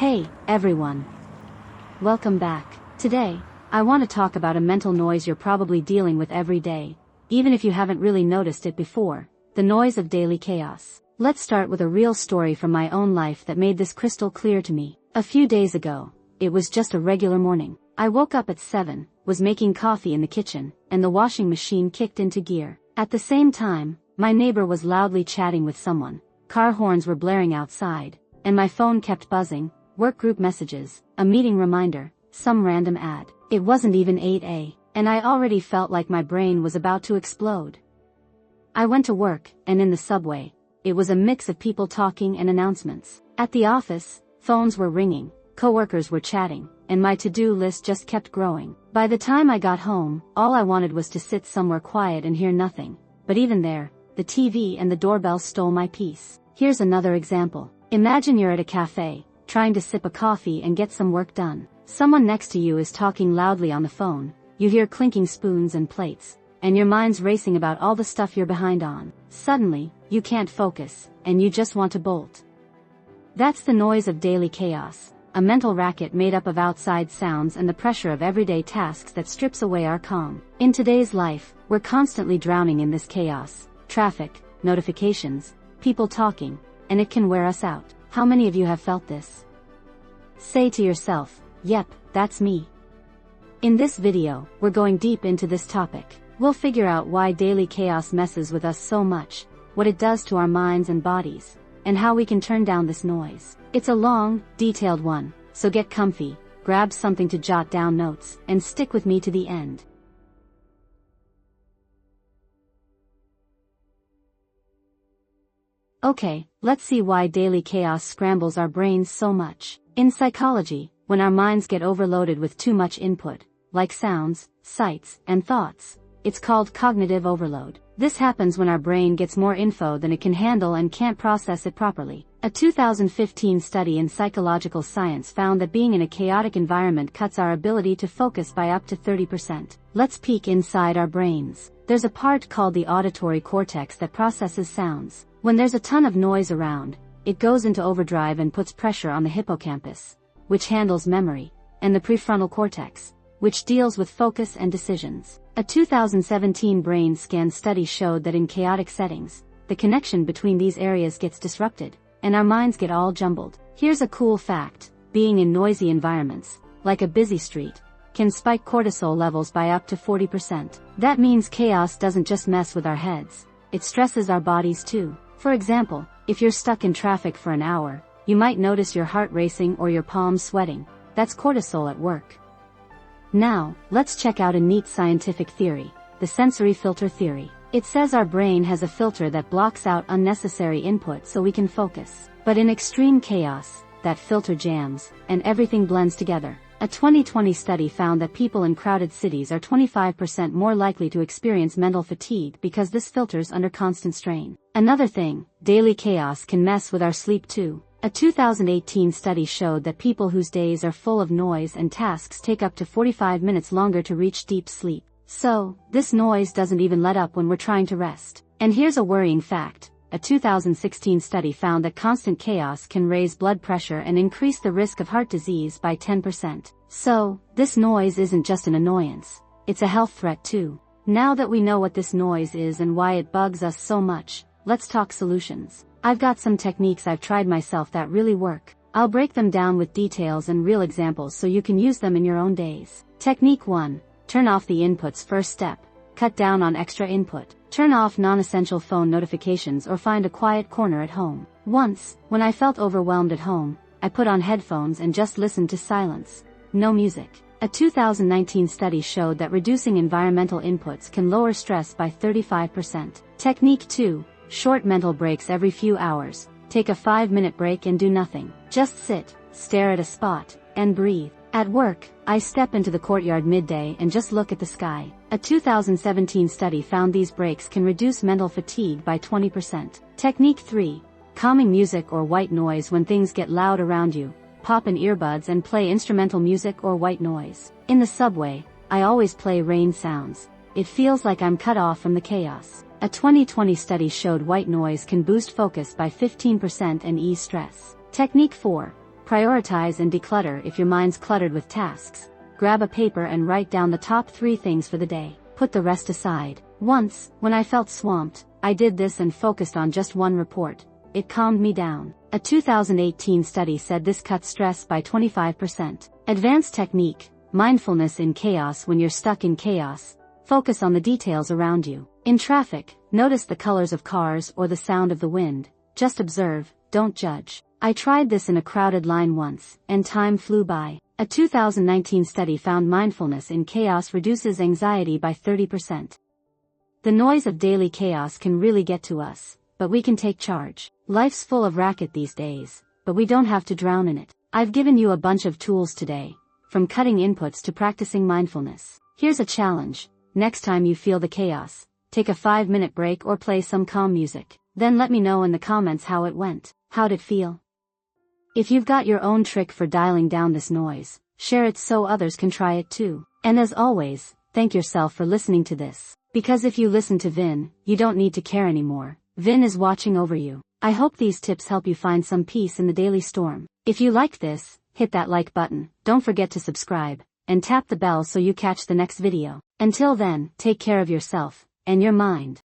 Hey, everyone. Welcome back. Today, I want to talk about a mental noise you're probably dealing with every day, even if you haven't really noticed it before, the noise of daily chaos. Let's start with a real story from my own life that made this crystal clear to me. A few days ago, it was just a regular morning. I woke up at 7, was making coffee in the kitchen, and the washing machine kicked into gear. At the same time, my neighbor was loudly chatting with someone, car horns were blaring outside, and my phone kept buzzing. Work group messages, a meeting reminder, some random ad. It wasn't even 8 and I already felt like my brain was about to explode. I went to work, and in the subway, it was a mix of people talking and announcements. At the office, phones were ringing, coworkers were chatting, and my to-do list just kept growing. By the time I got home, all I wanted was to sit somewhere quiet and hear nothing. But even there, the TV and the doorbell stole my peace. Here's another example. Imagine you're at a cafe, trying to sip a coffee and get some work done. Someone next to you is talking loudly on the phone, you hear clinking spoons and plates, and your mind's racing about all the stuff you're behind on. Suddenly, you can't focus, and you just want to bolt. That's the noise of daily chaos, a mental racket made up of outside sounds and the pressure of everyday tasks that strips away our calm. In today's life, we're constantly drowning in this chaos. Traffic, notifications, people talking, and it can wear us out. How many of you have felt this? Say to yourself, yep, that's me. In this video, we're going deep into this topic. We'll figure out why daily chaos messes with us so much, what it does to our minds and bodies, and how we can turn down this noise. It's a long, detailed one, so get comfy, grab something to jot down notes, and stick with me to the end. Okay, let's see why daily chaos scrambles our brains so much. In psychology, when our minds get overloaded with too much input, like sounds, sights, and thoughts, it's called cognitive overload. This happens when our brain gets more info than it can handle and can't process it properly. A 2015 study in Psychological Science found that being in a chaotic environment cuts our ability to focus by up to 30%. Let's peek inside our brains. There's a part called the auditory cortex that processes sounds. When there's a ton of noise around, it goes into overdrive and puts pressure on the hippocampus, which handles memory, and the prefrontal cortex, which deals with focus and decisions. A 2017 brain scan study showed that in chaotic settings, the connection between these areas gets disrupted, and our minds get all jumbled. Here's a cool fact: being in noisy environments, like a busy street, can spike cortisol levels by up to 40%. That means chaos doesn't just mess with our heads, it stresses our bodies too. For example, if you're stuck in traffic for an hour, you might notice your heart racing or your palms sweating. That's cortisol at work. Now, let's check out a neat scientific theory, the sensory filter theory. It says our brain has a filter that blocks out unnecessary input so we can focus. But in extreme chaos, that filter jams, and everything blends together. A 2020 study found that people in crowded cities are 25% more likely to experience mental fatigue because this filter's under constant strain. Another thing, daily chaos can mess with our sleep too. A 2018 study showed that people whose days are full of noise and tasks take up to 45 minutes longer to reach deep sleep. So, this noise doesn't even let up when we're trying to rest. And here's a worrying fact. A 2016 study found that constant chaos can raise blood pressure and increase the risk of heart disease by 10%. So, this noise isn't just an annoyance, it's a health threat too. Now that we know what this noise is and why it bugs us so much, let's talk solutions. I've got some techniques I've tried myself that really work. I'll break them down with details and real examples so you can use them in your own days. Technique 1. Turn off the inputs. First step. Cut down on extra input. Turn off non-essential phone notifications or find a quiet corner at home. Once, when I felt overwhelmed at home, I put on headphones and just listened to silence. No music. A 2019 study showed that reducing environmental inputs can lower stress by 35%. Technique 2. Short mental breaks every few hours. Take a 5-minute break and do nothing. Just sit, stare at a spot, and breathe. At work, I step into the courtyard midday and just look at the sky. A 2017 study found these breaks can reduce mental fatigue by 20%. Technique 3. Calming music or white noise. When things get loud around you, pop in earbuds and play instrumental music or white noise. In the subway, I always play rain sounds. It feels like I'm cut off from the chaos. A 2020 study showed white noise can boost focus by 15% and ease stress. Technique 4. Prioritize and declutter if your mind's cluttered with tasks. Grab a paper and write down the top 3 things for the day. Put the rest aside. Once, when I felt swamped, I did this and focused on just one report. It calmed me down. A 2018 study said this cuts stress by 25%. Advanced technique, mindfulness in chaos. When you're stuck in chaos, focus on the details around you. In traffic, notice the colors of cars or the sound of the wind. Just observe, don't judge. I tried this in a crowded line once, and time flew by. A 2019 study found mindfulness in chaos reduces anxiety by 30%. The noise of daily chaos can really get to us, but we can take charge. Life's full of racket these days, but we don't have to drown in it. I've given you a bunch of tools today, from cutting inputs to practicing mindfulness. Here's a challenge. Next time you feel the chaos, take a 5-minute break or play some calm music. Then let me know in the comments how it went. How'd it feel? If you've got your own trick for dialing down this noise, share it so others can try it too. And as always, thank yourself for listening to this. Because if you listen to Vin, you don't need to care anymore. Vin is watching over you. I hope these tips help you find some peace in the daily storm. If you liked this, hit that like button, don't forget to subscribe, and tap the bell so you catch the next video. Until then, take care of yourself and your mind.